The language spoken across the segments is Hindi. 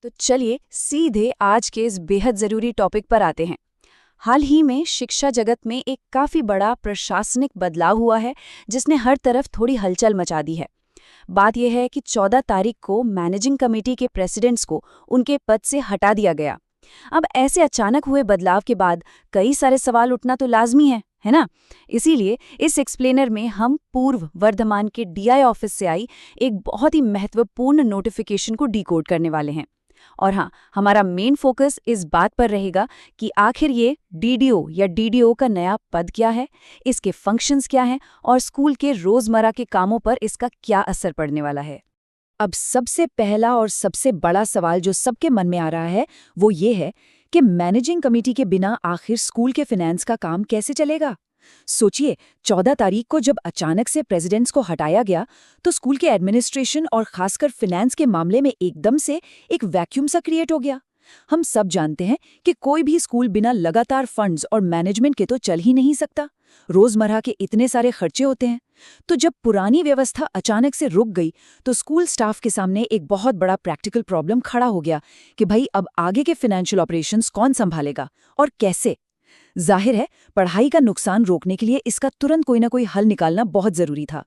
तो चलिए सीधे आज के इस बेहद जरूरी टॉपिक पर आते हैं। हाल ही में शिक्षा जगत में एक काफी बड़ा प्रशासनिक बदलाव हुआ है जिसने हर तरफ थोड़ी हलचल मचा दी है। बात यह है कि 14 तारीख को मैनेजिंग कमेटी के प्रेसिडेंट्स को उनके पद से हटा दिया गया। अब ऐसे अचानक हुए बदलाव के बाद कई सारे सवाल उठना तो लाजमी है ना? इसीलिए इस एक्सप्लेनर में हम पूर्व वर्धमान के डीआई ऑफिस से आई एक बहुत ही महत्वपूर्ण नोटिफिकेशन को डिकोड करने वाले हैं। और हाँ, हमारा मेन फोकस इस बात पर रहेगा कि आखिर ये डीडीओ या डीडीओ का नया पद क्या है, इसके फंक्शंस क्या हैं और स्कूल के रोजमर्रा के कामों पर इसका क्या असर पड़ने वाला है। अब सबसे पहला और सबसे बड़ा सवाल जो सबके मन में आ रहा है वो ये है कि मैनेजिंग कमेटी के बिना आखिर स्कूल के फाइनेंस का काम कैसे चलेगा। सोचिए, 14 तारीख को जब अचानक से प्रेसिडेंट्स को हटाया गया तो स्कूल के एडमिनिस्ट्रेशन और खासकर फाइनेंस के मामले में एकदम से एक वैक्यूम सा क्रिएट हो गया। हम सब जानते हैं कि कोई भी स्कूल बिना लगातार फंड्स और मैनेजमेंट के तो चल ही नहीं सकता। रोजमर्रा के इतने सारे खर्चे होते हैं। तो जब पुरानी व्यवस्था अचानक से रुक गई तो स्कूल स्टाफ के सामने एक बहुत बड़ा प्रैक्टिकल प्रॉब्लम खड़ा हो गया कि भाई अब आगे के फाइनेंशियल ऑपरेशंस कौन संभालेगा और कैसे। जाहिर है, पढ़ाई का नुकसान रोकने के लिए इसका तुरंत कोई ना कोई हल निकालना बहुत जरूरी था।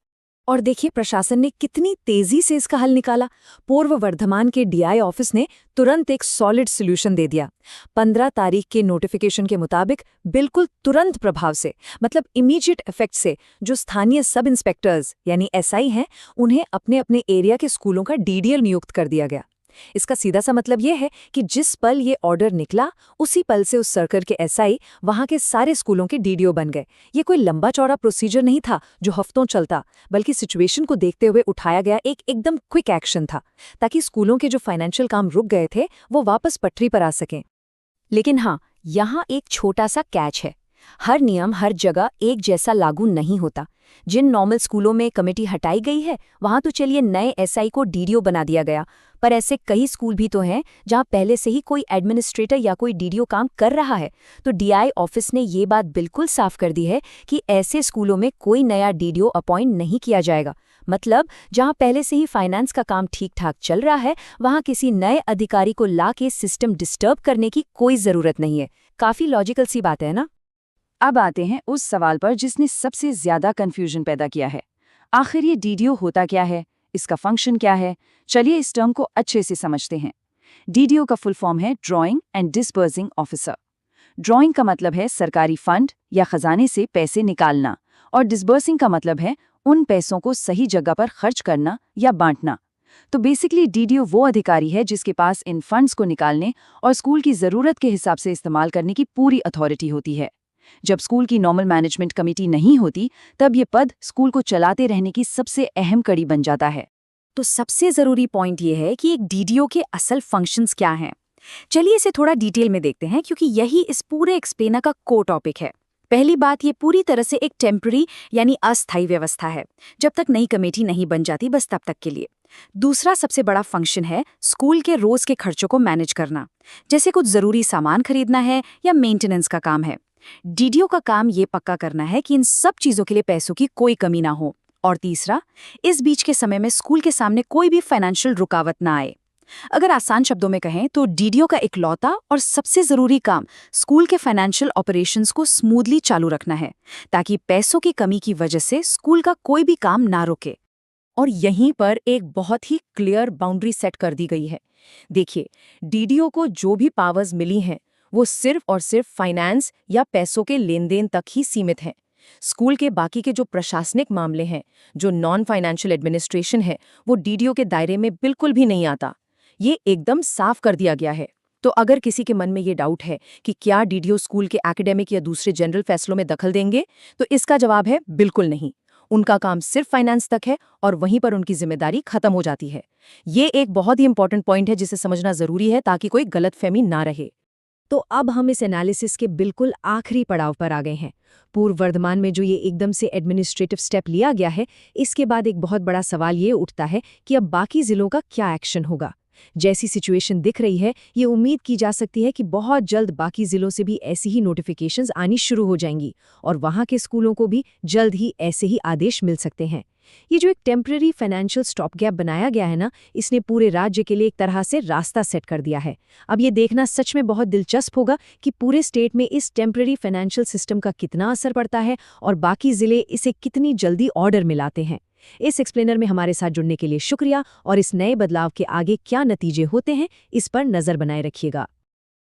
और देखिए प्रशासन ने कितनी तेजी से इसका हल निकाला। पूर्व वर्धमान के डीआई ऑफिस ने तुरंत एक सॉलिड सॉल्यूशन दे दिया। 15 तारीख के नोटिफिकेशन के मुताबिक बिल्कुल तुरंत प्रभाव से, मतलब इमीडिएट इफेक्ट से, जो स्थानीय सब इंस्पेक्टर्स यानी एसआई हैं, उन्हें अपने अपने एरिया के स्कूलों का डीडीएल नियुक्त कर दिया गया। इसका सीधा सा मतलब यह है कि जिस पल ये ऑर्डर निकला उसी पल से उस सर्कल के एसआई वहां के सारे स्कूलों के डीडीओ बन गए। ये कोई लंबा चौड़ा प्रोसीजर नहीं था जो हफ्तों चलता, बल्कि सिचुएशन को देखते हुए उठाया गया एक एकदम क्विक एक्शन था, ताकि स्कूलों के जो फाइनेंशियल काम रुक गए थे वो वापस पटरी पर आ सकें। लेकिन हाँ, यहाँ एक छोटा सा कैच है। हर नियम हर जगह एक जैसा लागू नहीं होता। जिन नॉर्मल स्कूलों में कमेटी हटाई गई है वहां तो चलिए नए एसआई को डीडीओ बना दिया गया, पर ऐसे कई स्कूल भी तो हैं जहां पहले से ही कोई एडमिनिस्ट्रेटर या कोई डीडीओ काम कर रहा है। तो डीआई ऑफिस ने ये बात बिल्कुल साफ कर दी है कि ऐसे स्कूलों में कोई नया डीडीओ अपॉइंट नहीं किया जाएगा। मतलब जहां पहले से ही फाइनेंस का काम ठीक ठाक चल रहा है वहां किसी नए अधिकारी को ला के सिस्टम डिस्टर्ब करने की कोई जरूरत नहीं है। काफी लॉजिकल सी बात है ना? अब आते हैं उस सवाल पर जिसने सबसे ज्यादा कंफ्यूजन पैदा किया है। आखिर ये डीडीओ होता क्या है, इसका फंक्शन क्या है? चलिए इस टर्म को अच्छे से समझते हैं। डीडीओ का फुल फॉर्म है drawing and disbursing officer. Drawing का मतलब है सरकारी फंड या खजाने से पैसे निकालना, और डिस्बर्सिंग का मतलब है उन पैसों को सही जगह पर खर्च करना या बांटना। तो बेसिकली डीडीओ वो अधिकारी है जिसके पास इन फंड्स को निकालने और स्कूल की जरूरत के हिसाब से इस्तेमाल करने की पूरी अथॉरिटी होती है। जब स्कूल की नॉर्मल मैनेजमेंट कमेटी नहीं होती तब ये पद स्कूल को चलाते रहने की सबसे अहम कड़ी बन जाता है। तो सबसे जरूरी पॉइंट ये है कि एक डीडीओ के असल फंक्शंस क्या हैं। चलिए इसे थोड़ा डिटेल में देखते हैं क्योंकि यही इस पूरे एक्सप्लेनर का कोर टॉपिक है। पहली बात, ये पूरी तरह से एक टेम्पररी यानी अस्थायी व्यवस्था है, जब तक नई कमेटी नहीं बन जाती बस तब तक के लिए। दूसरा सबसे बड़ा फंक्शन है स्कूल के रोज के खर्चों को मैनेज करना, जैसे कुछ जरूरी सामान खरीदना है या मेंटेनेंस का काम है। डीडीओ का काम ये पक्का करना है कि इन सब चीजों के लिए पैसों की कोई कमी ना हो। और तीसरा, इस बीच के समय में स्कूल के सामने कोई भी फाइनेंशियल रुकावट ना आए। अगर आसान शब्दों में कहें तो डीडीओ का इकलौता और सबसे जरूरी काम स्कूल के फाइनेंशियल ऑपरेशंस को स्मूथली चालू रखना है, ताकि पैसों की कमी की वजह से स्कूल का कोई भी काम ना रुके। और यहीं पर एक बहुत ही क्लियर बाउंड्री सेट कर दी गई है। देखिए, डीडीओ को जो भी पावर्स मिली हैं वो सिर्फ और सिर्फ फाइनेंस या पैसों के लेन देन तक ही सीमित हैं। स्कूल के बाकी के जो प्रशासनिक मामले हैं, जो नॉन फाइनेंशियल एडमिनिस्ट्रेशन है, वो डीडीओ के दायरे में बिल्कुल भी नहीं आता। ये एकदम साफ कर दिया गया है। तो अगर किसी के मन में ये डाउट है कि क्या डीडीओ स्कूल के एकेडमिक या दूसरे जनरल फैसलों में दखल देंगे, तो इसका जवाब है बिल्कुल नहीं। उनका काम सिर्फ फाइनेंस तक है और वहीं पर उनकी जिम्मेदारी खत्म हो जाती है। ये एक बहुत ही इंपॉर्टेंट पॉइंट है जिसे समझना जरूरी है ताकि कोई गलतफहमी ना रहे। तो अब हम इस एनालिसिस के बिल्कुल आखिरी पड़ाव पर आ गए हैं। पूर्व वर्धमान में जो ये एकदम से एडमिनिस्ट्रेटिव स्टेप लिया गया है, इसके बाद एक बहुत बड़ा सवाल ये उठता है कि अब बाकी जिलों का क्या एक्शन होगा। जैसी सिचुएशन दिख रही है, ये उम्मीद की जा सकती है कि बहुत जल्द बाकी जिलों से भी ऐसी ही नोटिफिकेशंस आनी शुरू हो जाएंगी और वहां के स्कूलों को भी जल्द ही ऐसे ही आदेश मिल सकते हैं। ये जो एक टेम्पररी फाइनेंशियल स्टॉप गैप बनाया गया है ना, इसने पूरे राज्य के लिए एक तरह से रास्ता सेट कर दिया है। अब ये देखना सच में बहुत दिलचस्प होगा कि पूरे स्टेट में इस टेम्पररी फाइनेंशियल सिस्टम का कितना असर पड़ता है और बाकी जिले इसे कितनी जल्दी ऑर्डर मिलाते हैं। इस एक्सप्लेनर में हमारे साथ जुड़ने के लिए शुक्रिया और इस नए बदलाव के आगे क्या नतीजे होते हैं, इस पर नजर बनाए रखिएगा।